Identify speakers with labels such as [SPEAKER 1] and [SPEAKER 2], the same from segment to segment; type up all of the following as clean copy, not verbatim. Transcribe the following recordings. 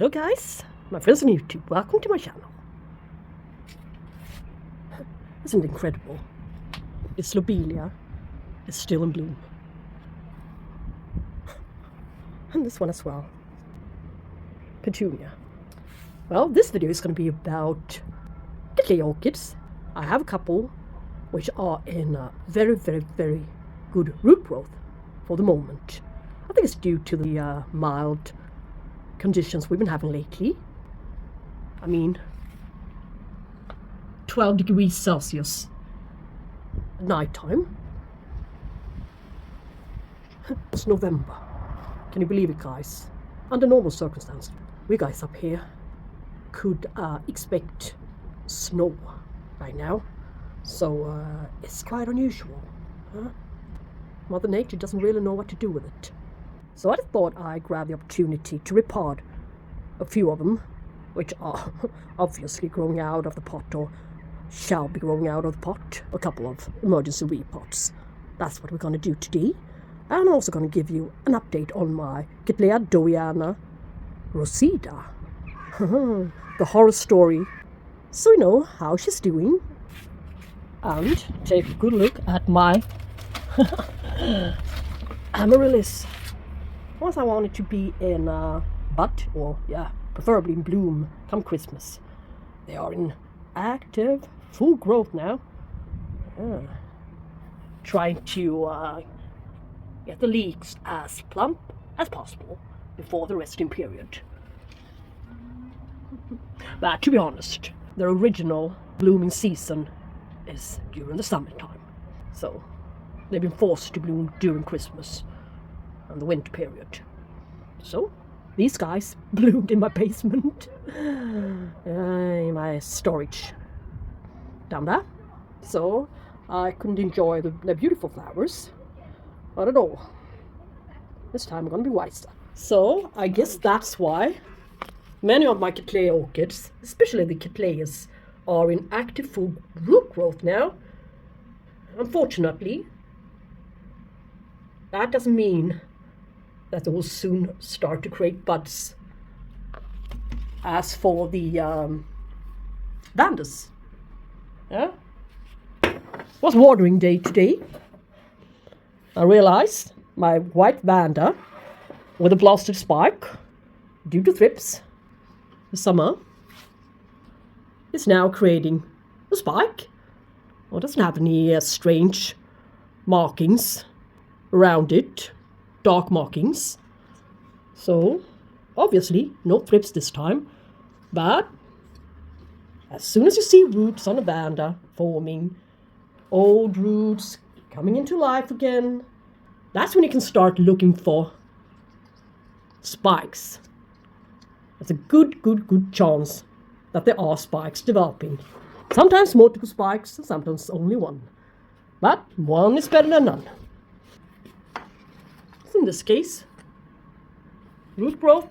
[SPEAKER 1] Hello guys, my friends on YouTube, welcome to my channel. Isn't it incredible? This lobelia is still in bloom. And this one as well. Petunia. Well, this video is going to be about Cattleya orchids. I have a couple which are in very good root growth for the moment. I think it's due to the mild conditions we've been having lately. I mean, 12 degrees Celsius at night time. It's November. Can you believe it, guys? Under normal circumstances, we guys up here could expect snow right now. So it's quite unusual. Huh? Mother Nature doesn't really know what to do with it. So I thought I'd grab the opportunity to repot a few of them, which are obviously growing out of the pot or shall be growing out of the pot. A couple of emergency repots. That's what we're going to do today. And I'm also going to give you an update on my Cattleya Dowiana Rosita. The horror story. So you know how she's doing. And take a good look at my amaryllis. Once I want it to be in bud, or preferably in bloom come Christmas. They are in active, full growth now. Trying to get the leaves as plump as possible before the resting period. But to be honest, their original blooming season is during the summertime. So they've been forced to bloom during Christmas and the winter period. So these guys bloomed in my basement, in my storage down there. So I couldn't enjoy the beautiful flowers, not at all. This time I'm going to be wiser. So I guess that's why many of my Cattleya orchids, especially the cattleyas, are in active full root growth now. Unfortunately, that doesn't mean that they will soon start to create buds. As for the vandas, was watering day today. I realized my white vanda with a blasted spike due to thrips this summer is now creating a spike. Well, it doesn't have any strange markings around it, dark markings. So obviously no thrips this time, but as soon as you see roots on a vanda forming, old roots coming into life again, that's when you can start looking for spikes. There's a good chance that there are spikes developing. Sometimes multiple spikes, sometimes only one. But one is better than none. In this case, root growth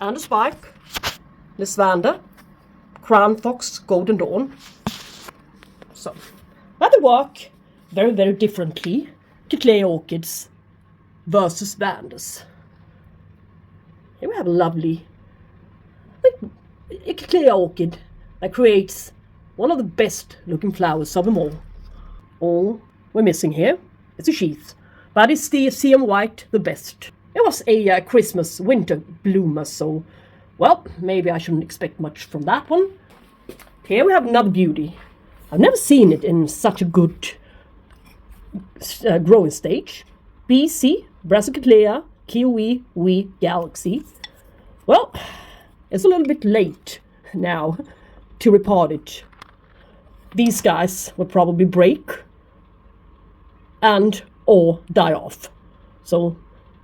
[SPEAKER 1] and a spike. This vanda, crown fox, golden dawn. So, but they work very differently. Cattleya orchids versus vandas. Here we have a lovely a Cattleya orchid that creates one of the best looking flowers of them all. All we're missing here is a sheath, but it's the CM white the best. It was a Christmas winter bloomer, so well, maybe I shouldn't expect much from that one. Here we have another beauty. I've never seen it in such a good growing stage. BC Cattleya Keowee Galaxy. Well, it's a little bit late now to repot it. These guys will probably break and or die off. So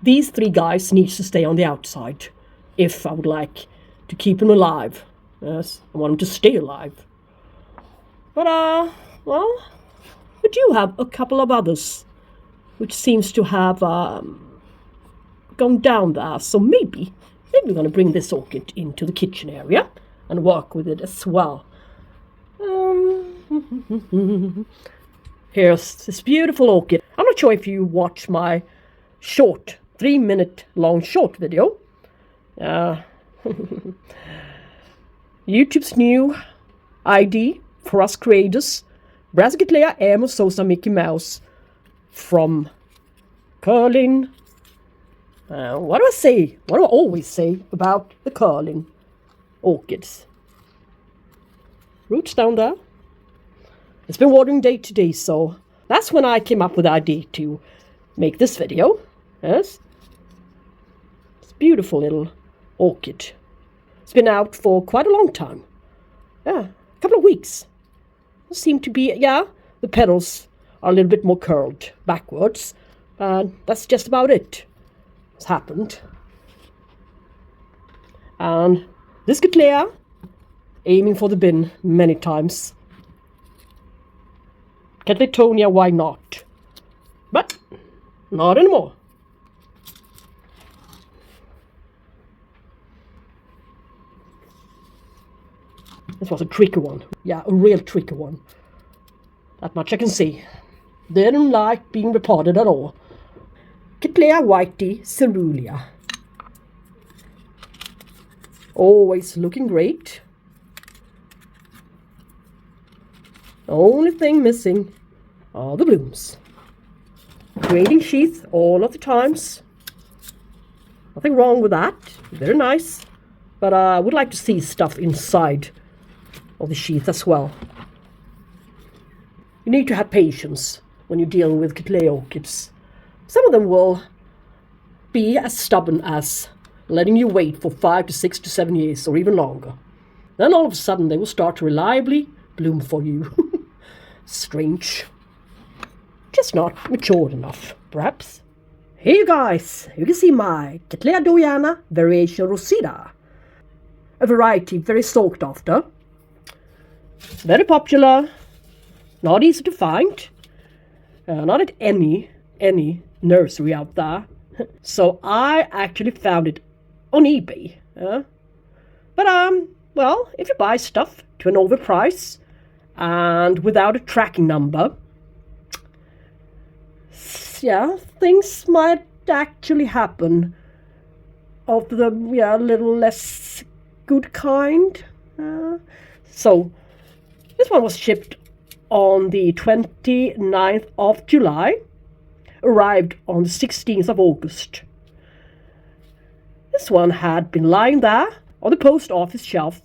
[SPEAKER 1] these three guys need to stay on the outside if I would like to keep them alive. Yes, I want them to stay alive. But well, we do have a couple of others which seems to have gone down there. So maybe we're going to bring this orchid into the kitchen area and work with it as well. Here's this beautiful orchid. I'm not sure if you watch my short 3-minute long short video YouTube's new ID for us creators. Cattleya Emo Sosa Mickey Mouse from Karin. What do I say? What do I always say about the Karin orchids? Roots down there. It's been watering day to day, so that's when I came up with the idea to make this video. Yes, it's a beautiful little orchid. It's been out for quite a long time. Yeah, a couple of weeks. It seem to be, the petals are a little bit more curled backwards, but that's just about it. It's happened. And this Cattleya, aiming for the bin many times. Cattleya, why not? But not anymore. This was a tricky one. Yeah, a real tricky one. That much I can see. Didn't like being repotted at all. Cattleya whitey cerulean. Always looking great. The only thing missing are the blooms. Grading sheath all of the times. Nothing wrong with that. Very nice. But I would like to see stuff inside of the sheath as well. You need to have patience when you're dealing with Cattleya orchids. Some of them will be as stubborn as letting you wait for 5 to 6 to 7 years or even longer. Then all of a sudden they will start to reliably bloom for you. Strange. Just not matured enough, perhaps. Here you guys, you can see my Cattleya Dowiana variation Rosita. A variety very sought after. Very popular. Not easy to find. Not at any nursery out there. So I actually found it on eBay. But well, if you buy stuff to an overprice and without a tracking number, things might actually happen of the little less good kind. So this one was shipped on the 29th of July, arrived on the 16th of August. This one had been lying there on the post office shelf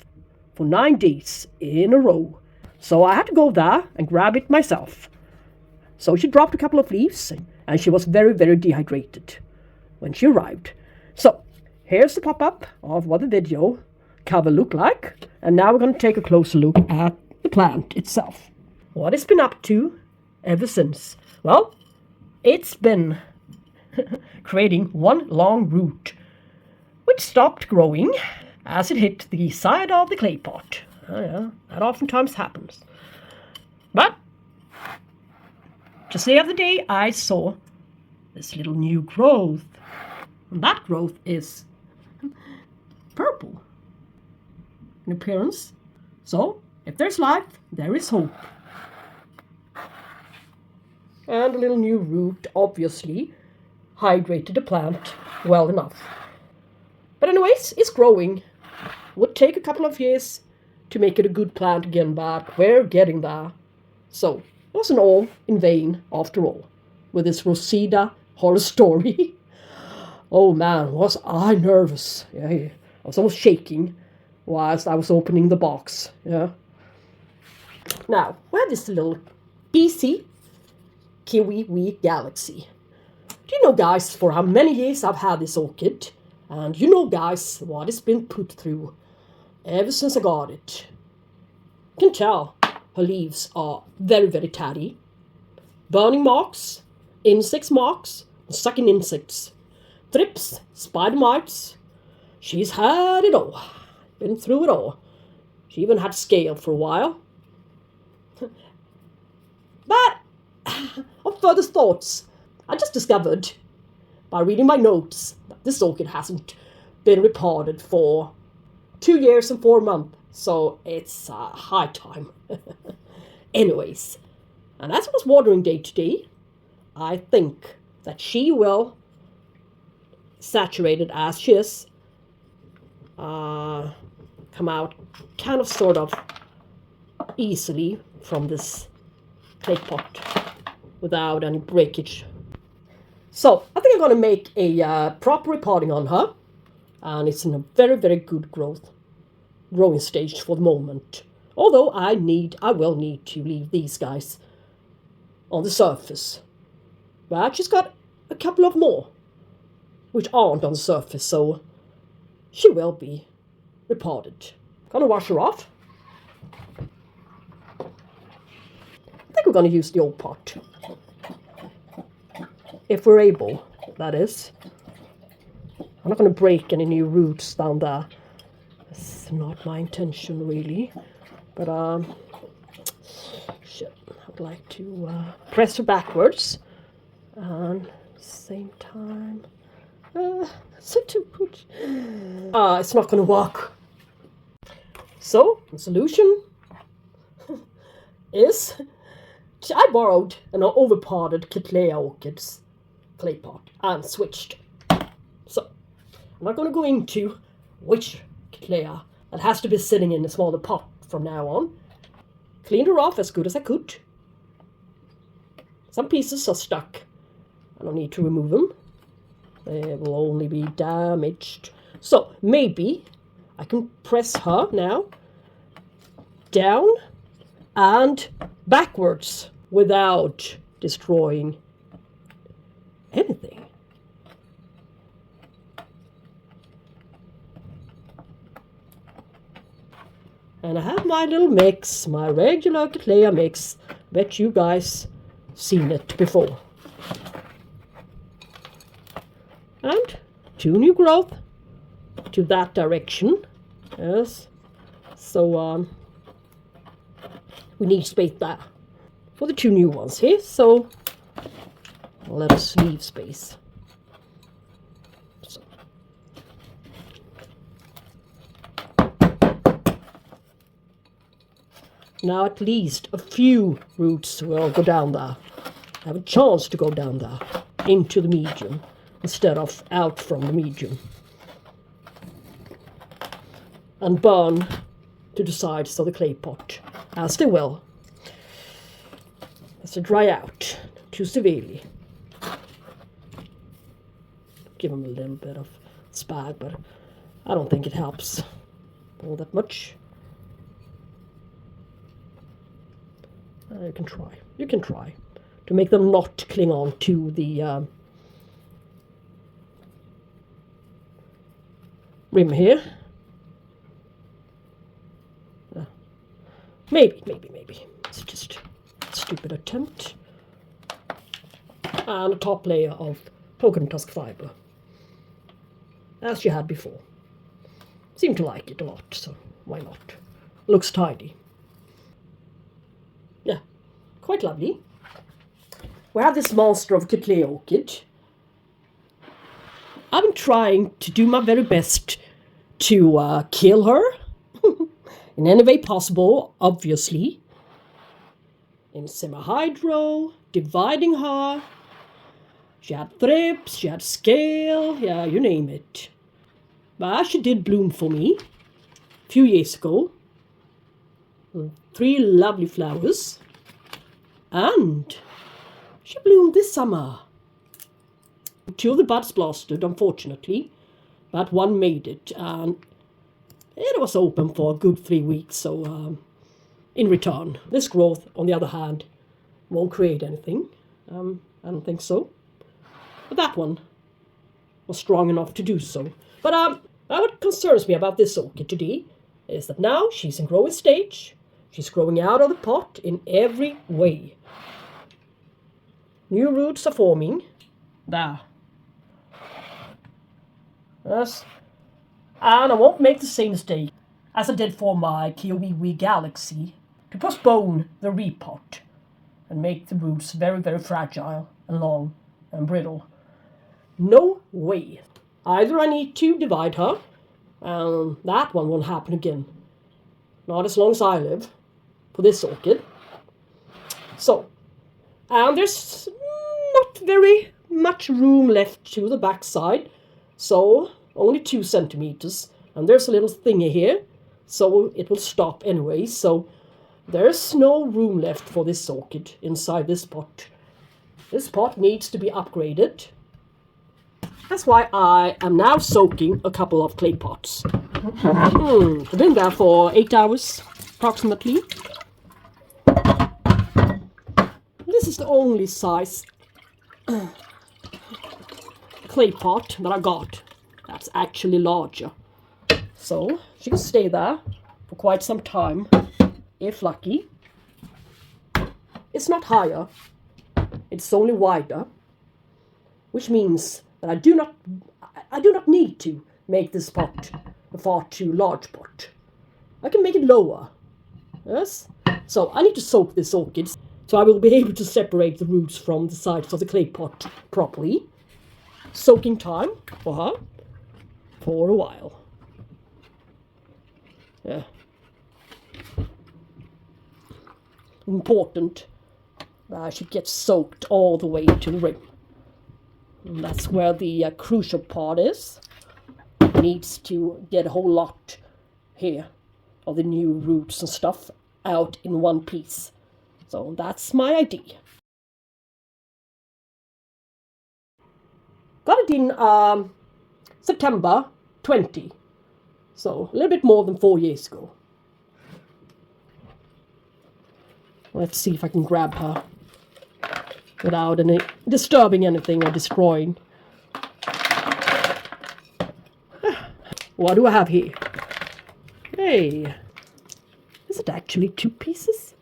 [SPEAKER 1] for 9 days in a row. So I had to go there and grab it myself. So she dropped a couple of leaves and she was very, very dehydrated when she arrived. So here's the pop-up of what the video cover looked like. And now we're going to take a closer look at the plant itself. What it's been up to ever since? Well, it's been creating one long root, which stopped growing as it hit the side of the clay pot. Oh yeah, that oftentimes happens. But just the other day I saw this little new growth. And that growth is purple in appearance. So if there's life, there is hope. And a little new root obviously hydrated the plant well enough. But anyways, it's growing. Would take a couple of years to make it a good plant again, but we're getting there. So it wasn't all in vain after all, with this Rosita horror story. Oh man, was I nervous. Yeah, I was almost shaking whilst I was opening the box. Yeah. Now, we have this little PC Keowee Galaxy. Do you know, guys, for how many years I've had this orchid? And you know, guys, what it's been put through ever since I got it. You can tell her leaves are very, very tatty. Burning marks, insect marks, sucking insects, thrips, spider mites. She's had it all. Been through it all. She even had scale for a while. But on further thoughts, I just discovered by reading my notes that this orchid hasn't been repotted for 2 years and 4 months. So it's high time. Anyways, and as I was watering day to day, I think that she will, saturated as she is, come out kind of sort of easily from this clay pot without any breakage. So I think I'm going to make a proper repotting on her, and it's in a very, very good growing stage for the moment. Although I will need to leave these guys on the surface. But she's got a couple of more which aren't on the surface, so she will be repotted. Gonna wash her off. I think we're gonna use the old pot. If we're able, that is. I'm not gonna break any new roots down there. That's not my intention, really. But, shit, I would like to press her backwards. And at the same time, it's not gonna work. So, the solution is, I borrowed an overpotted Cattleya orchids clay pot and switched. So, I'm not going to go into which Cattleya. That has to be sitting in a smaller pot from now on. Cleaned her off as good as I could. Some pieces are stuck. I don't need to remove them. They will only be damaged. So, maybe I can press her now down and backwards without destroying anything. And I have my little mix, my regular Cattleya mix. Bet you guys seen it before. And 2 new growth to that direction. Yes. So we need space there for the 2 new ones here. So let us leave space. So. Now at least a few roots will go down there. Have a chance to go down there into the medium instead of out from the medium. And burn to the sides of the clay pot, as they will, as they dry out too severely. Give them a little bit of spag, but I don't think it helps all that much. You can try to make them not cling on to the rim here. Maybe. It's just a stupid attempt. And a top layer of coconut tusk fibre, as you had before. Seem to like it a lot, so why not? Looks tidy. Yeah, quite lovely. We have this monster of Cattleya orchid. I've been trying to do my very best to kill her in any way possible, obviously. In semi-hydro, dividing her. She had thrips, she had scale, yeah, you name it. But she did bloom for me a few years ago. 3 lovely flowers. And she bloomed this summer. 2 of the buds blasted, unfortunately, but 1 made it, and it was open for a good 3 weeks, so in return. This growth, on the other hand, won't create anything. I don't think so. But that one was strong enough to do so. But what concerns me about this orchid today is that now she's in growing stage. She's growing out of the pot in every way. New roots are forming. There. Yes. And I won't make the same mistake as I did for my Keowee Galaxy to postpone the repot and make the roots very, very fragile and long and brittle. No way. Either I need to divide her, and that one won't happen again. Not as long as I live, for this orchid. So, and there's not very much room left to the backside, so only 2 centimeters. And there's a little thingy here, so it will stop anyway. So there's no room left for this orchid inside this pot. This pot needs to be upgraded. That's why I am now soaking a couple of clay pots. They've been there for 8 hours, approximately. This is the only size clay pot that I got that's actually larger. So she can stay there for quite some time, if lucky. It's not higher, it's only wider, which means that I do not need to make this pot a far too large pot. I can make it lower. Yes? So I need to soak this orchid so I will be able to separate the roots from the sides of the clay pot properly. Soaking time for her for a while. Yeah. Important that I should get soaked all the way to the rim. And that's where the crucial part is. It needs to get a whole lot here of the new roots and stuff out in one piece. So that's my idea. Got it in September 20. So a little bit more than 4 years ago. Let's see if I can grab her without any disturbing anything or destroying. What do I have here? Hey, is it actually 2 pieces?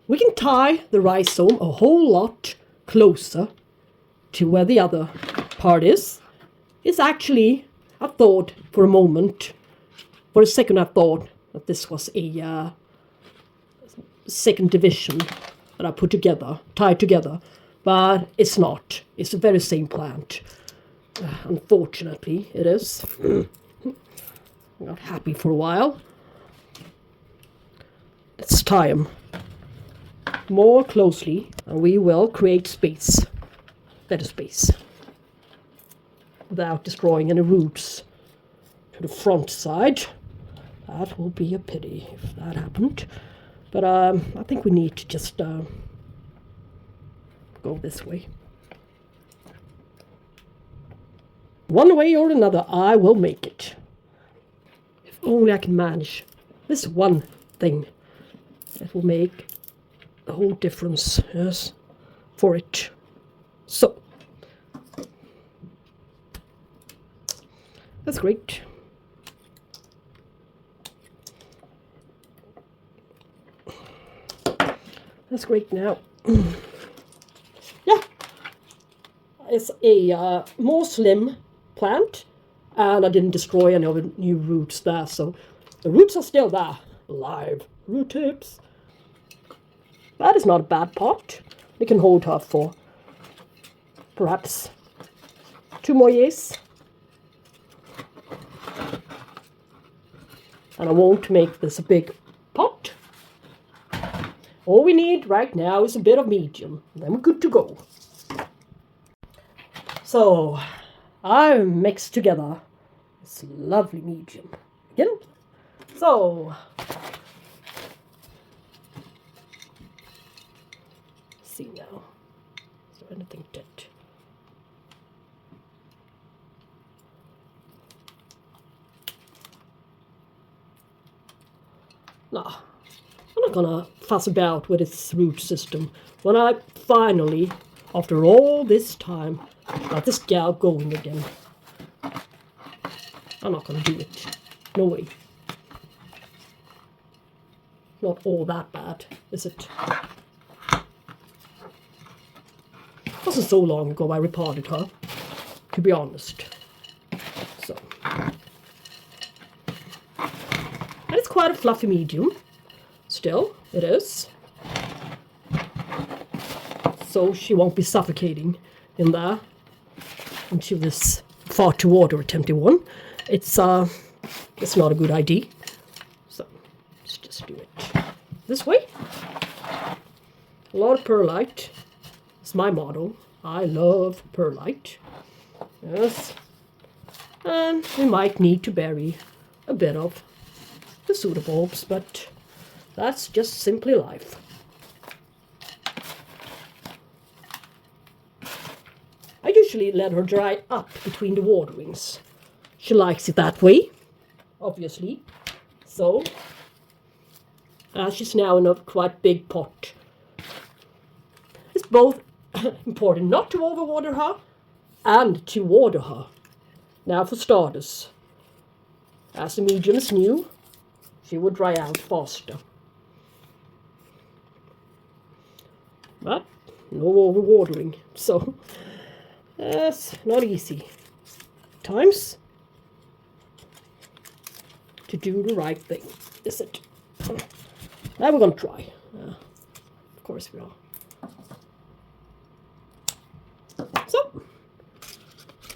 [SPEAKER 1] We can tie the rhizome a whole lot closer to where the other part is. It's actually, I thought for a moment, for a second I thought that this was a second division that I put together, tied together, but it's not. It's the very same plant. Unfortunately, it is. Not happy for a while. Let's tie them more closely and we will create space, better space, without destroying any roots to the front side. That will be a pity if that happened. But I think we need to just go this way. One way or another, I will make it. If only I can manage this one thing. It will make the whole difference, yes, for it. So, that's great. That's great now. Yeah, it's a more slim plant, and I didn't destroy any of the new roots there, so the roots are still there, live root tips. That is not a bad pot. We can hold her for perhaps 2 more years. And I won't make this a big pot. All we need right now is a bit of medium. Then we're good to go. So, I mixed together this lovely medium. Again. So, see now. Is there anything dead? No, I'm not gonna fuss about with its root system. When I finally, after all this time, got this gal going again, I'm not gonna do it. No way. Not all that bad, is it? It wasn't so long ago I repotted her, to be honest. So, and it's quite a fluffy medium. Still, it is. So she won't be suffocating in there into this far too water tempting one. It's not a good idea. So let's just do it this way. A lot of perlite. It's my motto. I love perlite. Yes. And we might need to bury a bit of the pseudobulbs, but that's just simply life. I usually let her dry up between the waterings. She likes it that way, obviously. So, she's now in a quite big pot. It's both important not to overwater her and to water her. Now for starters, as the mediums knew, she would dry out faster. But no overwatering, so that's not easy. Times to do the right thing, is it? Now we're gonna try. Of course we are. So,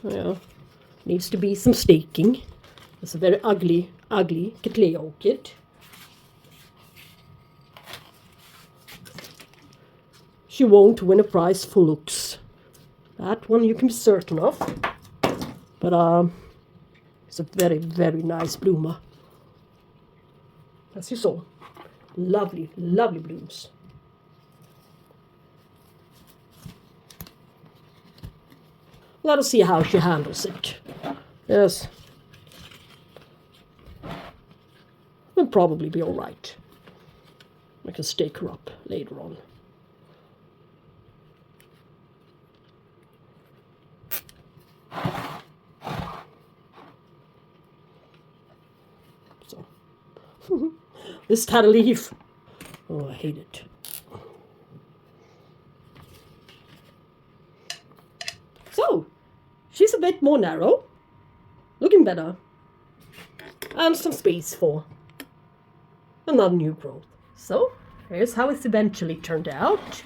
[SPEAKER 1] yeah, needs to be some staking. It's a very ugly Cattleya orchid. She won't win a prize for looks. That one you can be certain of. But it's a very, very nice bloomer. As you saw. Lovely, lovely blooms. Let us see how she handles it. Yes. Will probably be all right. I can stake her up later on. So, this tattle leaf. Oh, I hate it. So, she's a bit more narrow, looking better, and some space for another new growth. So, here's how it's eventually turned out.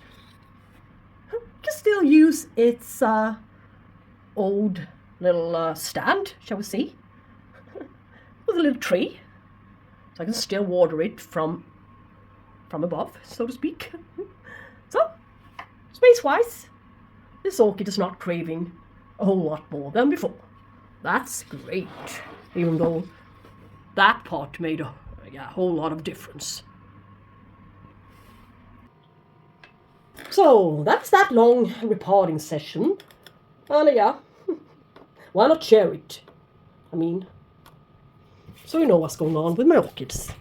[SPEAKER 1] You can still use its old little stand, shall we say, with a little tree, so I can still water it from above, so to speak. So, space-wise, this orchid is not craving a whole lot more than before. That's great, even though that pot made a whole lot of difference. So, that's that long repotting session. And yeah, why not share it? I mean, so you know what's going on with my orchids.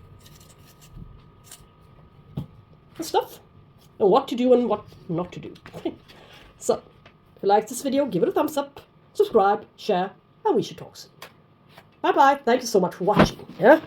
[SPEAKER 1] And stuff. And what to do and what not to do. So, if you like this video, give it a thumbs up, subscribe, share, and we should talk soon. Bye bye. Thank you so much for watching. Yeah.